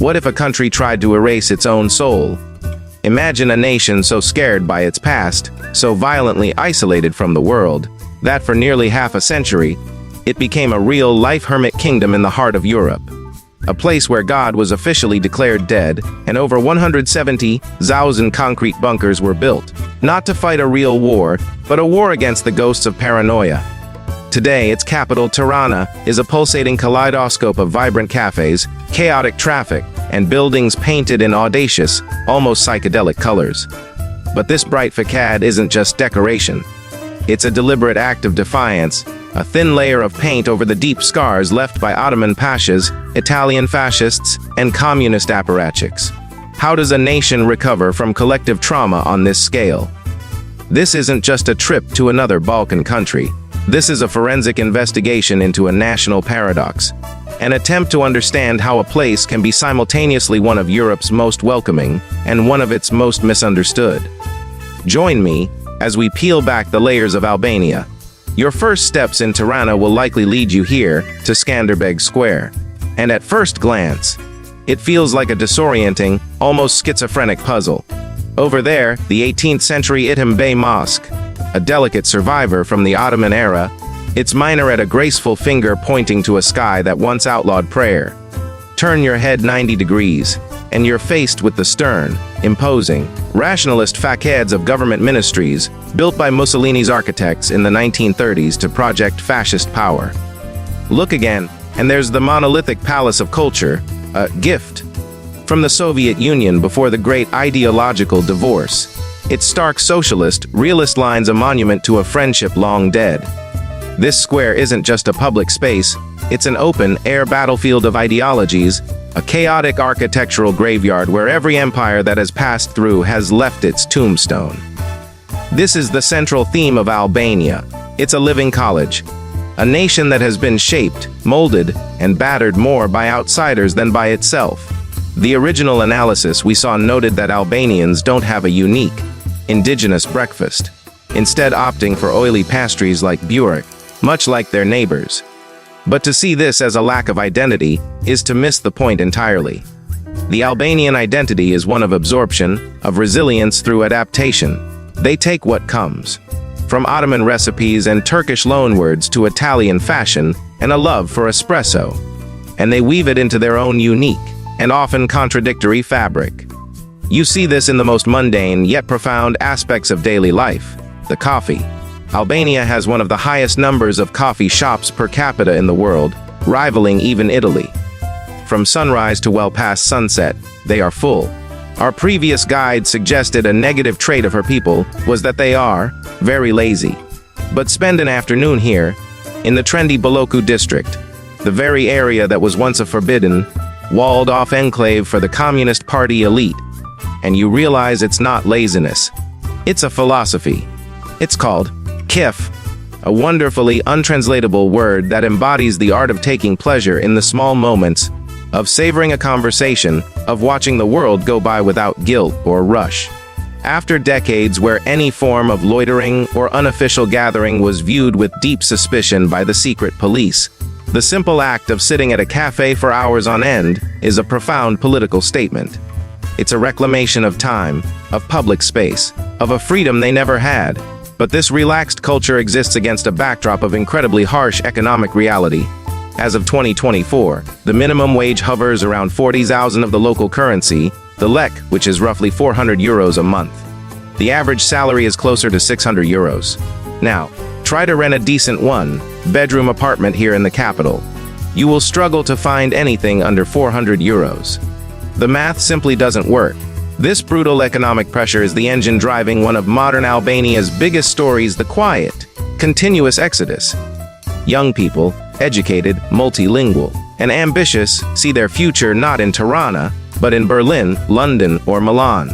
What if a country tried to erase its own soul? Imagine a nation so scared by its past, so violently isolated from the world, that for nearly half a century, it became a real-life hermit kingdom in the heart of Europe. A place where God was officially declared dead, and over 170,000 concrete bunkers were built, not to fight a real war, but a war against the ghosts of paranoia. Today, its capital, Tirana, is a pulsating kaleidoscope of vibrant cafes, chaotic traffic, and buildings painted in audacious, almost psychedelic colors. But this bright facade isn't just decoration. It's a deliberate act of defiance, a thin layer of paint over the deep scars left by Ottoman pashas, Italian fascists, and communist apparatchiks. How does a nation recover from collective trauma on this scale? This isn't just a trip to another Balkan country. This is a forensic investigation into a national paradox, an attempt to understand how a place can be simultaneously one of Europe's most welcoming and one of its most misunderstood. Join me as we peel back the layers of Albania. Your first steps in Tirana will likely lead you here to Skanderbeg Square. And at first glance, it feels like a disorienting, almost schizophrenic puzzle. Over there, the 18th century Itim Bey Mosque, a delicate survivor from the Ottoman era, its minaret a graceful finger pointing to a sky that once outlawed prayer. Turn your head 90 degrees, and you're faced with the stern, imposing, rationalist facades of government ministries built by Mussolini's architects in the 1930s to project fascist power. Look again, and there's the monolithic palace of culture, a gift from the Soviet Union before the great ideological divorce. Its stark socialist, realist lines a monument to a friendship long dead. This square isn't just a public space, it's an open-air battlefield of ideologies, a chaotic architectural graveyard where every empire that has passed through has left its tombstone. This is the central theme of Albania. It's a living college, a nation that has been shaped, molded, and battered more by outsiders than by itself. The original analysis we saw noted that Albanians don't have a unique, indigenous breakfast, instead opting for oily pastries like burek, much like their neighbors. But to see this as a lack of identity is to miss the point entirely. The Albanian identity is one of absorption, of resilience through adaptation. They take what comes, from Ottoman recipes and Turkish loanwords to Italian fashion and a love for espresso, and they weave it into their own unique and often contradictory fabric. You see this in the most mundane yet profound aspects of daily life, the coffee. Albania has one of the highest numbers of coffee shops per capita in the world, rivaling even Italy. From sunrise to well past sunset, they are full. Our previous guide suggested a negative trait of her people was that they are very lazy. But spend an afternoon here, in the trendy Baloku district, the very area that was once a forbidden, walled-off enclave for the Communist Party elite, and you realize it's not laziness. It's a philosophy. It's called kif, a wonderfully untranslatable word that embodies the art of taking pleasure in the small moments, of savoring a conversation, of watching the world go by without guilt or rush. After decades where any form of loitering or unofficial gathering was viewed with deep suspicion by the secret police, the simple act of sitting at a cafe for hours on end is a profound political statement. It's a reclamation of time, of public space, of a freedom they never had. But this relaxed culture exists against a backdrop of incredibly harsh economic reality. As of 2024, the minimum wage hovers around 40,000 of the local currency, the lek, which is roughly 400 euros a month. The average salary is closer to 600 euros. Now, try to rent a decent one-bedroom apartment here in the capital. You will struggle to find anything under 400 euros. The math simply doesn't work. This brutal economic pressure is the engine driving one of modern Albania's biggest stories, the quiet, continuous exodus. Young people, educated, multilingual, and ambitious, see their future not in Tirana, but in Berlin, London, or Milan.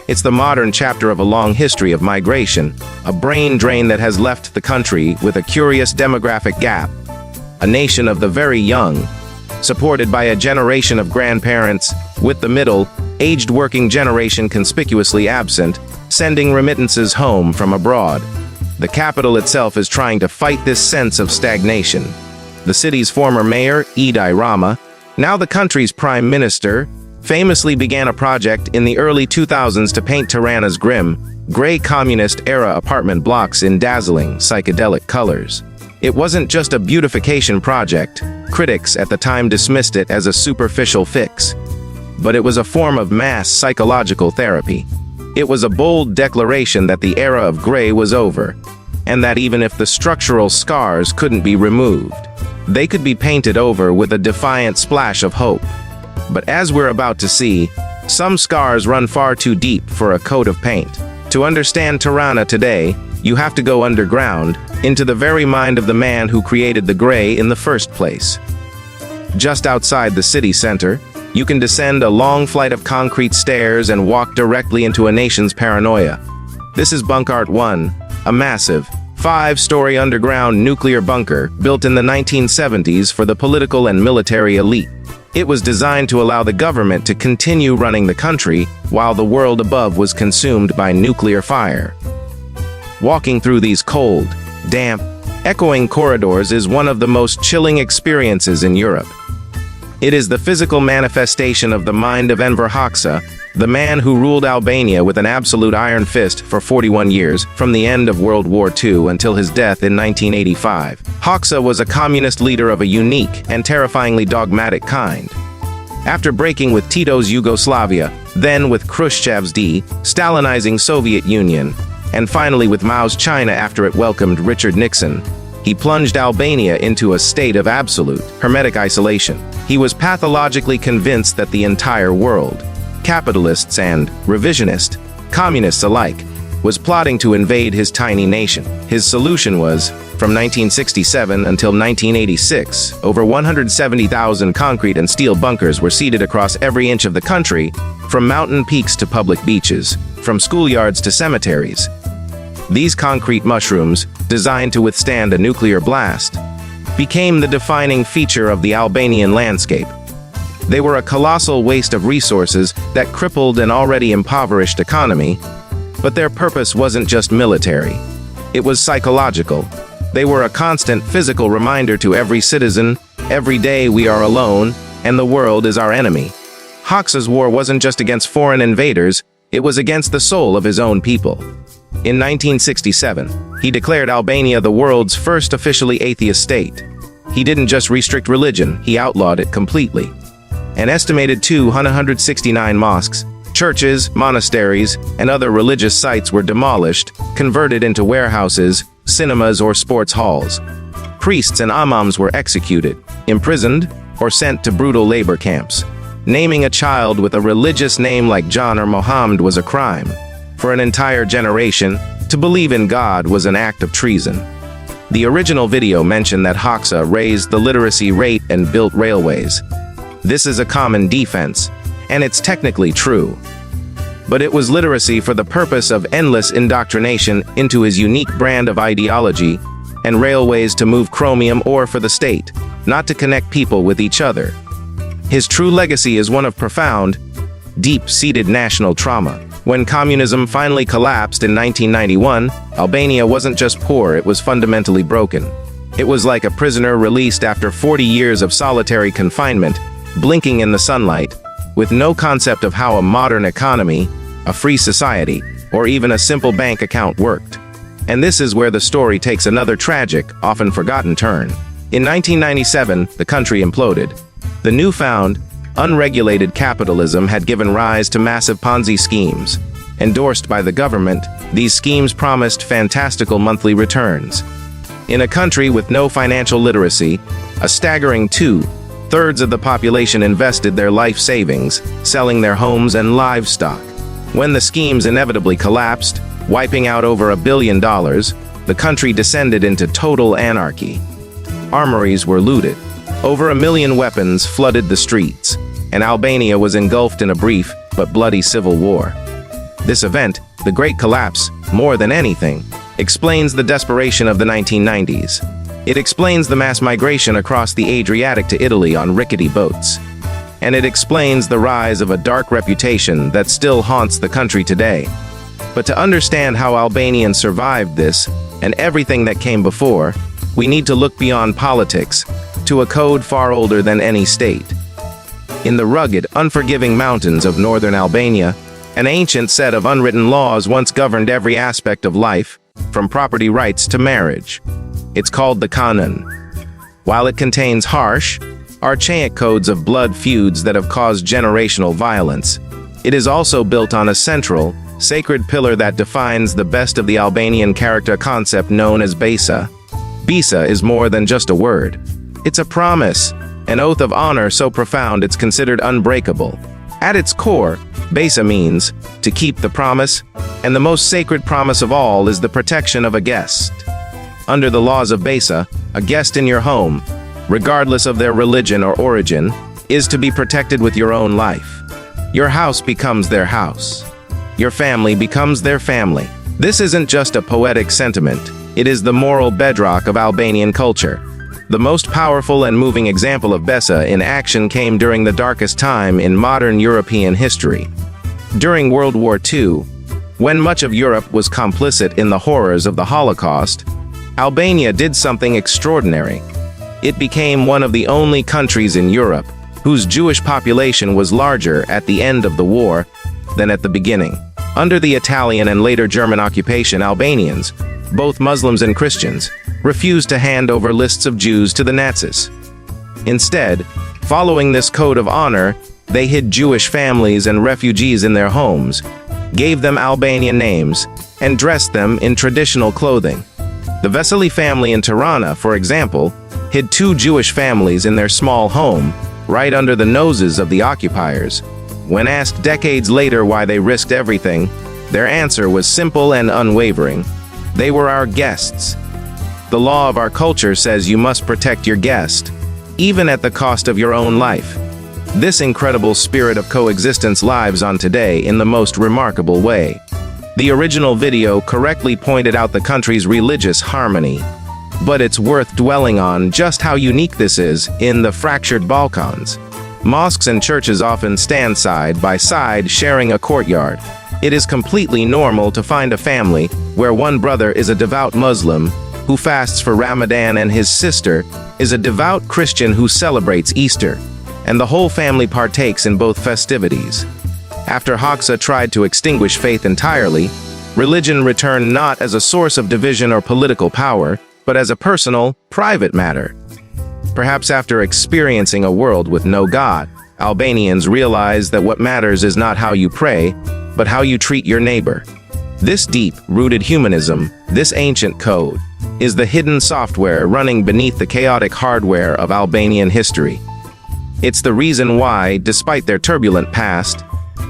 It's the modern chapter of a long history of migration, a brain drain that has left the country with a curious demographic gap. A nation of the very young, supported by a generation of grandparents, with the middle-aged working generation conspicuously absent, sending remittances home from abroad. The capital itself is trying to fight this sense of stagnation. The city's former mayor, Edi Rama, now the country's prime minister, famously began a project in the early 2000s to paint Tirana's grim, gray communist-era apartment blocks in dazzling, psychedelic colors. It wasn't just a beautification project. Critics at the time dismissed it as a superficial fix. But it was a form of mass psychological therapy. It was a bold declaration that the era of gray was over, and that even if the structural scars couldn't be removed, they could be painted over with a defiant splash of hope. But as we're about to see, some scars run far too deep for a coat of paint. To understand Tirana today, you have to go underground, into the very mind of the man who created the gray in the first place. Just outside the city center, you can descend a long flight of concrete stairs and walk directly into a nation's paranoia. This is Bunkart 1, a massive, 5-story underground nuclear bunker built in the 1970s for the political and military elite. It was designed to allow the government to continue running the country while the world above was consumed by nuclear fire. Walking through these cold, damp, echoing corridors is one of the most chilling experiences in Europe. It is the physical manifestation of the mind of Enver Hoxha, the man who ruled Albania with an absolute iron fist for 41 years, from the end of World War II until his death in 1985. Hoxha was a communist leader of a unique and terrifyingly dogmatic kind. After breaking with Tito's Yugoslavia, then with Khrushchev's de-Stalinizing Soviet Union, and finally with Mao's China after it welcomed Richard Nixon, he plunged Albania into a state of absolute, hermetic isolation. He was pathologically convinced that the entire world, capitalists and revisionist, communists alike, was plotting to invade his tiny nation. His solution was, from 1967 until 1986, over 170,000 concrete and steel bunkers were seated across every inch of the country, from mountain peaks to public beaches, from schoolyards to cemeteries. These concrete mushrooms, designed to withstand a nuclear blast, became the defining feature of the Albanian landscape. They were a colossal waste of resources that crippled an already impoverished economy, but their purpose wasn't just military. It was psychological. They were a constant physical reminder to every citizen, every day we are alone, and the world is our enemy. Hoxha's war wasn't just against foreign invaders, it was against the soul of his own people. In 1967, he declared Albania the world's first officially atheist state. He didn't just restrict religion, he outlawed it completely. An estimated 269 mosques, churches, monasteries, and other religious sites were demolished, converted into warehouses, cinemas, or sports halls. Priests and imams were executed, imprisoned, or sent to brutal labor camps. Naming a child with a religious name like John or Mohammed was a crime. For an entire generation, to believe in God was an act of treason. The original video mentioned that Hoxha raised the literacy rate and built railways. This is a common defense, and it's technically true. But it was literacy for the purpose of endless indoctrination into his unique brand of ideology, and railways to move chromium ore for the state, not to connect people with each other. His true legacy is one of profound, deep-seated national trauma. When communism finally collapsed in 1991, Albania wasn't just poor, it was fundamentally broken. It was like a prisoner released after 40 years of solitary confinement, blinking in the sunlight, with no concept of how a modern economy, a free society, or even a simple bank account worked. And this is where the story takes another tragic, often forgotten turn. In 1997, the country imploded. The newfound, unregulated capitalism had given rise to massive Ponzi schemes. Endorsed by the government, these schemes promised fantastical monthly returns. In a country with no financial literacy, a staggering 2/3 of the population invested their life savings, selling their homes and livestock. When the schemes inevitably collapsed, wiping out over $1 billion, the country descended into total anarchy. Armories were looted. Over 1 million weapons flooded the streets, and Albania was engulfed in a brief but bloody civil war. This event, the Great Collapse, more than anything, explains the desperation of the 1990s. It explains the mass migration across the Adriatic to Italy on rickety boats. And it explains the rise of a dark reputation that still haunts the country today. But to understand how Albanians survived this, and everything that came before, we need to look beyond politics, to a code far older than any state. In the rugged, unforgiving mountains of northern Albania, an ancient set of unwritten laws once governed every aspect of life, from property rights to marriage. It's called the Kanon. While it contains harsh, archaic codes of blood feuds that have caused generational violence, it is also built on a central, sacred pillar that defines the best of the Albanian character concept known as Besa. Besa is more than just a word. It's a promise, an oath of honor so profound it's considered unbreakable. At its core, Besa means to keep the promise, and the most sacred promise of all is the protection of a guest. Under the laws of Besa, a guest in your home, regardless of their religion or origin, is to be protected with your own life. Your house becomes their house. Your family becomes their family. This isn't just a poetic sentiment, it is the moral bedrock of Albanian culture. The most powerful and moving example of Besa in action came during the darkest time in modern European history. During World War II, when much of Europe was complicit in the horrors of the Holocaust, Albania did something extraordinary. It became one of the only countries in Europe whose Jewish population was larger at the end of the war than at the beginning. Under the Italian and later German occupation, Albanians, both Muslims and Christians, refused to hand over lists of Jews to the Nazis. Instead, following this code of honor, they hid Jewish families and refugees in their homes, gave them Albanian names, and dressed them in traditional clothing. The Vesely family in Tirana, for example, hid 2 Jewish families in their small home, right under the noses of the occupiers. When asked decades later why they risked everything, their answer was simple and unwavering. They were our guests. The law of our culture says you must protect your guest, even at the cost of your own life. This incredible spirit of coexistence lives on today in the most remarkable way. The original video correctly pointed out the country's religious harmony, but it's worth dwelling on just how unique this is in the fractured Balkans. Mosques and churches often stand side by side, sharing a courtyard. It is completely normal to find a family where one brother is a devout Muslim who fasts for Ramadan and his sister is a devout Christian who celebrates Easter, and the whole family partakes in both festivities. After Hoxha tried to extinguish faith entirely, religion returned not as a source of division or political power, but as a personal, private matter. Perhaps after experiencing a world with no God, Albanians realize that what matters is not how you pray, but how you treat your neighbor. This deep-rooted humanism, this ancient code, is the hidden software running beneath the chaotic hardware of Albanian history. It's the reason why, despite their turbulent past,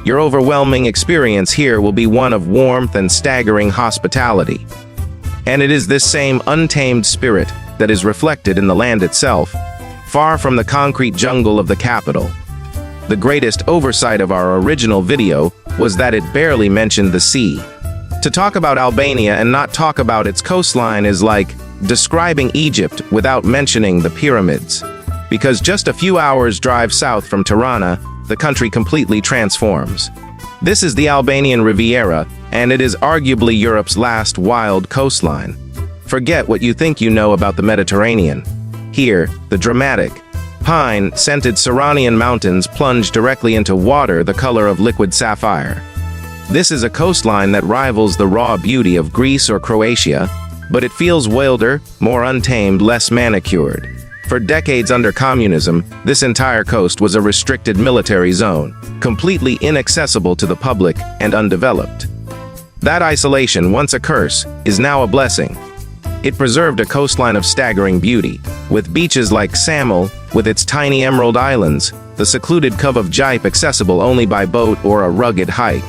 your overwhelming experience here will be one of warmth and staggering hospitality. And it is this same untamed spirit that is reflected in the land itself, far from the concrete jungle of the capital. The greatest oversight of our original video was that it barely mentioned the sea. To talk about Albania and not talk about its coastline is like describing Egypt without mentioning the pyramids. Because just a few hours drive south from Tirana, the country completely transforms. This is the Albanian Riviera, and it is arguably Europe's last wild coastline. Forget what you think you know about the Mediterranean. Here, the dramatic, pine-scented Serranian mountains plunge directly into water the color of liquid sapphire. This is a coastline that rivals the raw beauty of Greece or Croatia, but it feels wilder, more untamed, less manicured. For decades under communism, this entire coast was a restricted military zone, completely inaccessible to the public and undeveloped. That isolation, once a curse, is now a blessing. It preserved a coastline of staggering beauty, with beaches like Samel, with its tiny emerald islands, the secluded cove of Jipe accessible only by boat or a rugged hike,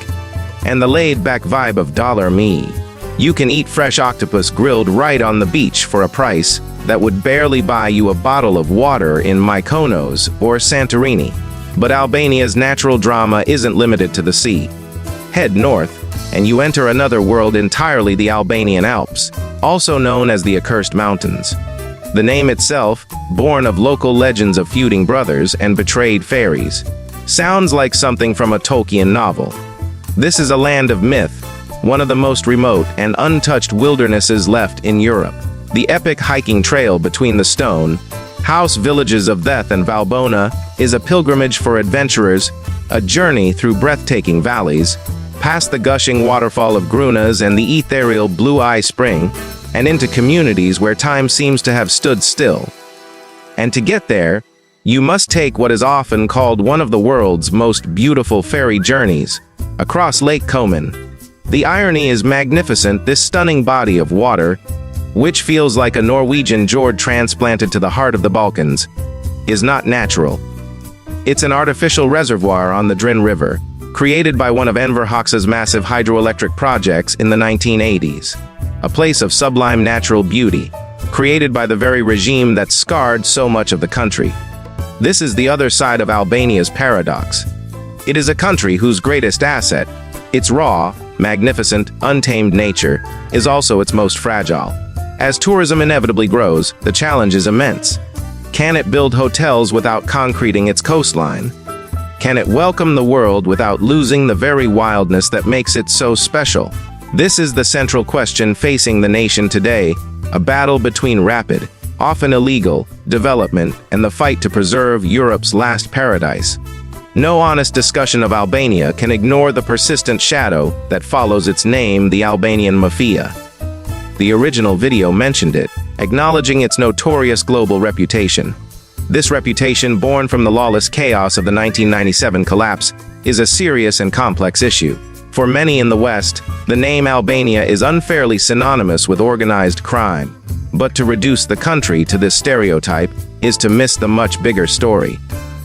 and the laid-back vibe of Dollar Me. You can eat fresh octopus grilled right on the beach for a price that would barely buy you a bottle of water in Mykonos or Santorini. But Albania's natural drama isn't limited to the sea. Head north, and you enter another world entirely, the Albanian Alps, also known as the Accursed Mountains. The name itself, born of local legends of feuding brothers and betrayed fairies, sounds like something from a Tolkien novel. This is a land of myth, one of the most remote and untouched wildernesses left in Europe. The epic hiking trail between the stone, House Villages of Theth and Valbona is a pilgrimage for adventurers, a journey through breathtaking valleys, past the gushing waterfall of Grunas and the ethereal Blue Eye Spring, and into communities where time seems to have stood still. And to get there, you must take what is often called one of the world's most beautiful ferry journeys, across Lake Komen. The irony is magnificent. This stunning body of water, which feels like a Norwegian fjord transplanted to the heart of the Balkans, is not natural. It's an artificial reservoir on the Drin River, created by one of Enver Hoxha's massive hydroelectric projects in the 1980s. A place of sublime natural beauty, created by the very regime that scarred so much of the country. This is the other side of Albania's paradox. It is a country whose greatest asset, its raw, magnificent, untamed nature, is also its most fragile. As tourism inevitably grows, the challenge is immense. Can it build hotels without concreting its coastline? Can it welcome the world without losing the very wildness that makes it so special? This is the central question facing the nation today, a battle between rapid, often illegal, development and the fight to preserve Europe's last paradise. No honest discussion of Albania can ignore the persistent shadow that follows its name, the Albanian Mafia. The original video mentioned it, acknowledging its notorious global reputation. This reputation, born from the lawless chaos of the 1997 collapse, is a serious and complex issue. For many in the West, the name Albania is unfairly synonymous with organized crime. But to reduce the country to this stereotype is to miss the much bigger story.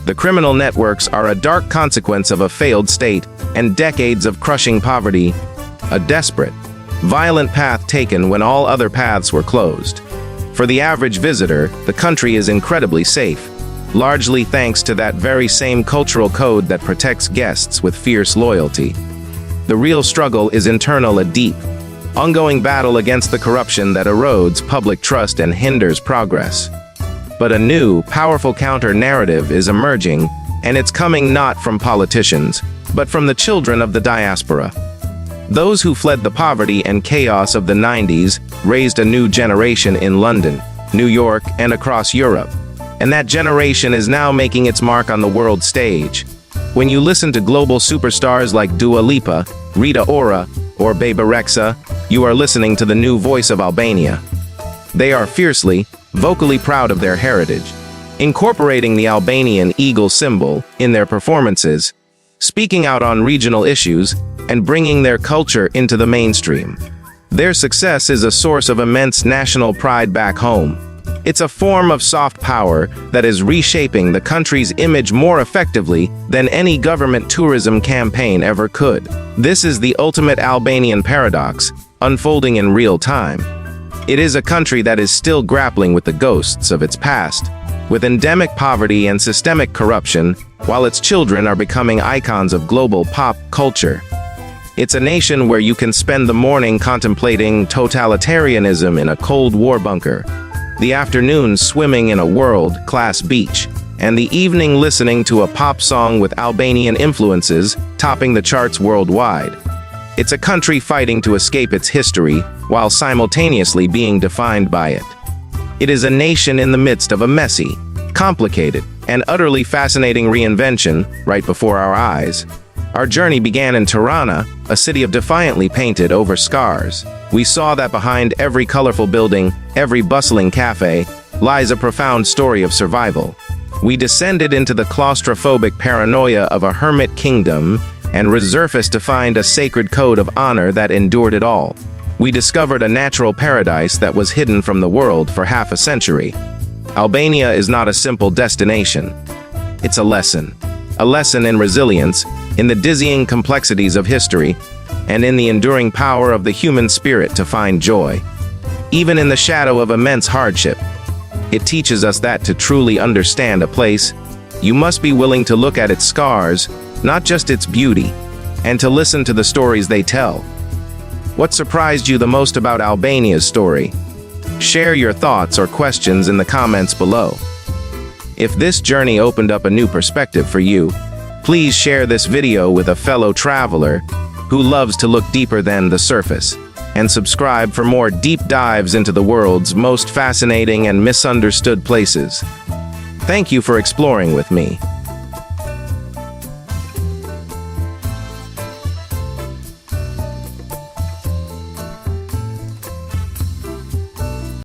The criminal networks are a dark consequence of a failed state and decades of crushing poverty, a desperate, violent path taken when all other paths were closed. For the average visitor, the country is incredibly safe, largely thanks to that very same cultural code that protects guests with fierce loyalty. The real struggle is internal, a deep, ongoing battle against the corruption that erodes public trust and hinders progress. But a new, powerful counter-narrative is emerging, and it's coming not from politicians, but from the children of the diaspora. Those who fled the poverty and chaos of the 90s raised a new generation in London, New York, and across Europe. And that generation is now making its mark on the world stage. When you listen to global superstars like Dua Lipa, Rita Ora, or Bebe Rexha, you are listening to the new voice of Albania. They are fiercely, vocally proud of their heritage, incorporating the Albanian eagle symbol in their performances, speaking out on regional issues, and bringing their culture into the mainstream. Their success is a source of immense national pride back home. It's a form of soft power that is reshaping the country's image more effectively than any government tourism campaign ever could. This is the ultimate Albanian paradox, unfolding in real time. It is a country that is still grappling with the ghosts of its past, with endemic poverty and systemic corruption, while its children are becoming icons of global pop culture. It's a nation where you can spend the morning contemplating totalitarianism in a Cold War bunker, the afternoon swimming in a world-class beach, and the evening listening to a pop song with Albanian influences topping the charts worldwide. It's a country fighting to escape its history while simultaneously being defined by it. It is a nation in the midst of a messy, complicated, and utterly fascinating reinvention right before our eyes. Our journey began in Tirana, a city of defiantly painted over scars. We saw that behind every colorful building, every bustling cafe, lies a profound story of survival. We descended into the claustrophobic paranoia of a hermit kingdom and resurfaced to find a sacred code of honor that endured it all. We discovered a natural paradise that was hidden from the world for half a century. Albania is not a simple destination. It's a lesson in resilience, in the dizzying complexities of history, and in the enduring power of the human spirit to find joy. Even in the shadow of immense hardship, it teaches us that to truly understand a place, you must be willing to look at its scars, not just its beauty, and to listen to the stories they tell. What surprised you the most about Albania's story? Share your thoughts or questions in the comments below. If this journey opened up a new perspective for you, please share this video with a fellow traveler who loves to look deeper than the surface, and subscribe for more deep dives into the world's most fascinating and misunderstood places. Thank you for exploring with me.